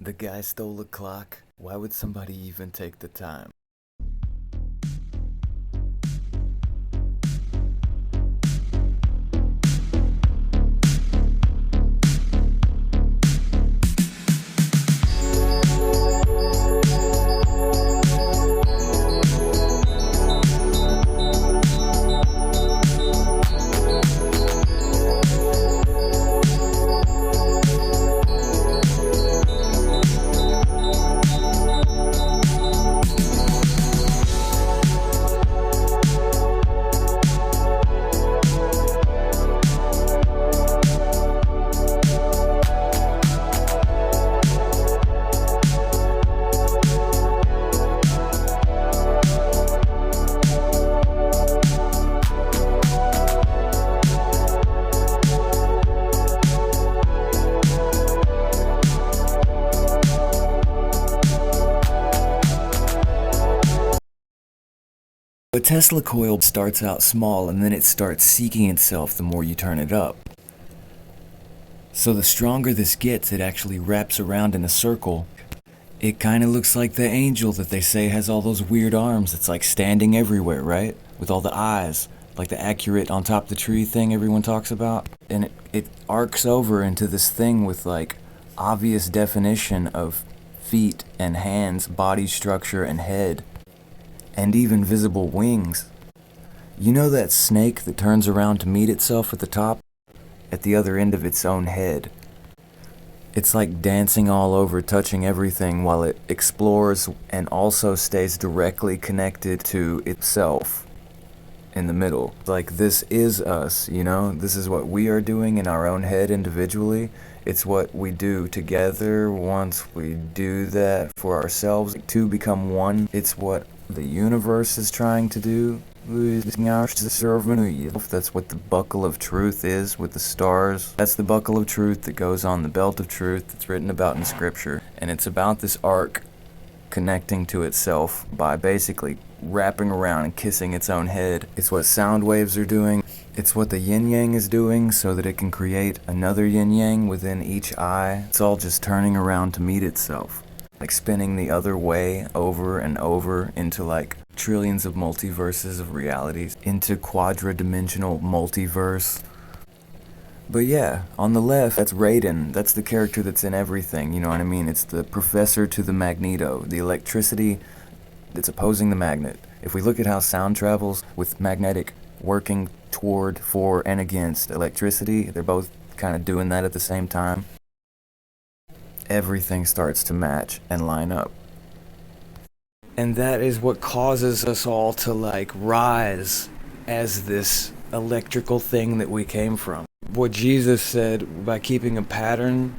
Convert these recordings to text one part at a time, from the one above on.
The guy stole a clock? Why would somebody even take the time? A Tesla coil starts out small and then it starts seeking itself the more you turn it up. So the stronger this gets, it actually wraps around in a circle. It kind of looks like the angel that they say has all those weird arms. It's like standing everywhere, right? With all the eyes, like the accurate on top of the tree thing everyone talks about. And it arcs over into this thing with like obvious definition of feet and hands, body structure and head. And even visible wings. You know that snake that turns around to meet itself at the top? At the other end of its own head. It's like dancing all over, touching everything while it explores and also stays directly connected to itself in the middle. Like, this is us, you know? This is what we are doing in our own head individually. It's what we do together once we do that for ourselves to become one. It's what the universe is trying to do. That's what the buckle of truth is with the stars. That's the buckle of truth that goes on the belt of truth that's written about in scripture. And it's about this arc connecting to itself by basically wrapping around and kissing its own head. It's what sound waves are doing. It's what the yin-yang is doing so that it can create another yin-yang within each eye. It's all just turning around to meet itself. Like spinning the other way over and over into like trillions of multiverses of realities, into quadra-dimensional multiverse. But yeah, on the left, that's Raiden. That's the character that's in everything, you know what I mean? It's the professor to the Magneto, the electricity that's opposing the magnet. If we look at how sound travels with magnetic working toward, for, and against electricity, they're both kind of doing that at the same time. Everything starts to match and line up. And that is what causes us all to like rise as this electrical thing that we came from. What Jesus said, by keeping a pattern,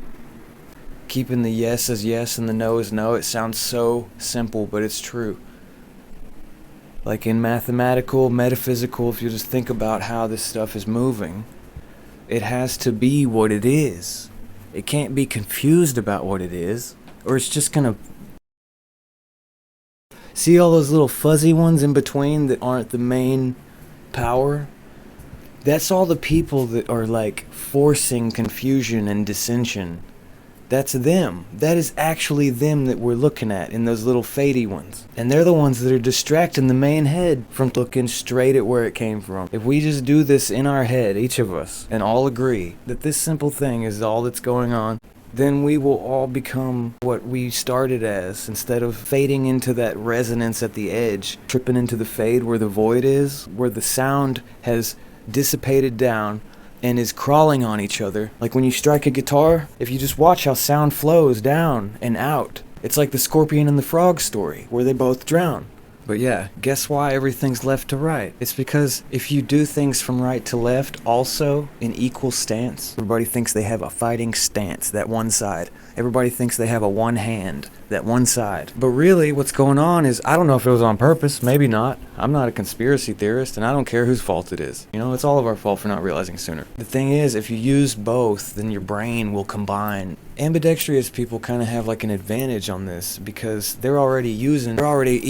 keeping the yes as yes and the no as no, it sounds so simple, but it's true. Like in mathematical, metaphysical, if you just think about how this stuff is moving, it has to be what it is. It can't be confused about what it is, or it's just gonna... See all those little fuzzy ones in between that aren't the main power? That's all the people that are like forcing confusion and dissension. That's them. That is actually them that we're looking at in those little fadey ones. And they're the ones that are distracting the main head from looking straight at where it came from. If we just do this in our head, each of us, and all agree that this simple thing is all that's going on, then we will all become what we started as, instead of fading into that resonance at the edge, tripping into the fade where the void is, where the sound has dissipated down and is crawling on each other. Like when you strike a guitar, if you just watch how sound flows down and out, it's like the scorpion and the frog story, where they both drown. But yeah, guess why everything's left to right? It's because if you do things from right to left, also in equal stance, everybody thinks they have a fighting stance, that one side. Everybody thinks they have a one hand, that one side. But really, what's going on is, I don't know if it was on purpose, maybe not. I'm not a conspiracy theorist, and I don't care whose fault it is. You know, it's all of our fault for not realizing sooner. The thing is, if you use both, then your brain will combine. Ambidextrous people kind of have like an advantage on this, because they're already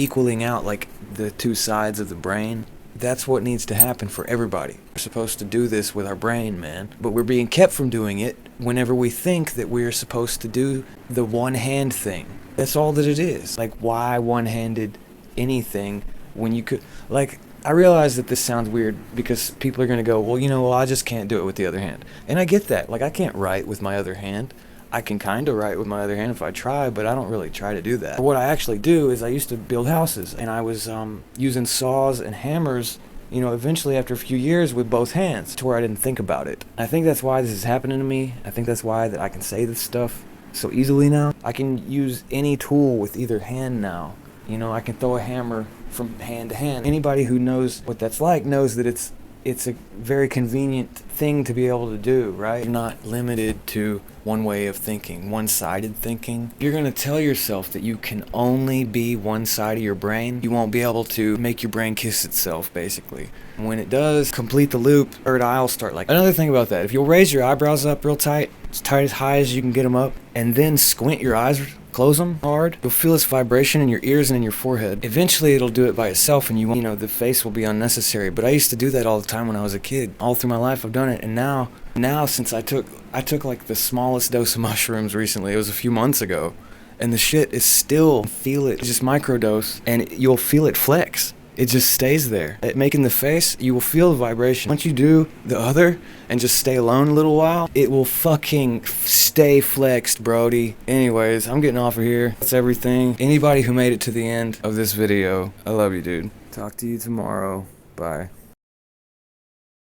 equaling out like the two sides of the brain. That's what needs to happen for everybody. We're supposed to do this with our brain, man. But we're being kept from doing it whenever we think that we're supposed to do the one-hand thing. That's all that it is. Like, why one-handed anything when you could... Like, I realize that this sounds weird because people are going to go, well, I just can't do it with the other hand. And I get that. Like, I can't write with my other hand. I can kind of write with my other hand if I try, but I don't really try to do that. What I actually do is I used to build houses, and I was using saws and hammers, eventually after a few years with both hands, to where I didn't think about it. I think that's why this is happening to me. I think that's why that I can say this stuff so easily now. I can use any tool with either hand now. I can throw a hammer from hand to hand. Anybody who knows what that's like knows that it's a very convenient thing to be able to do, right? You're not limited to one way of thinking, one-sided thinking. You're going to tell yourself that you can only be one side of your brain. You won't be able to make your brain kiss itself, basically. When it does complete the loop, third eye will start. Like, another thing about that, if you'll raise your eyebrows up real tight, as high as you can get them up, and then squint your eyes, close them hard, you'll feel this vibration in your ears and in your forehead. Eventually it'll do it by itself, and the face will be unnecessary. But I used to do that all the time when I was a kid. All through my life I've done it, and now since I took like the smallest dose of mushrooms recently, it was a few months ago, and the shit is still, feel it, just microdose, and you'll feel it flex. It just stays there. Making the face, you will feel the vibration. Once you do the other and just stay alone a little while, it will fucking stay flexed, brody. Anyways, I'm getting off of here. That's everything. Anybody who made it to the end of this video, I love you, dude. Talk to you tomorrow. Bye.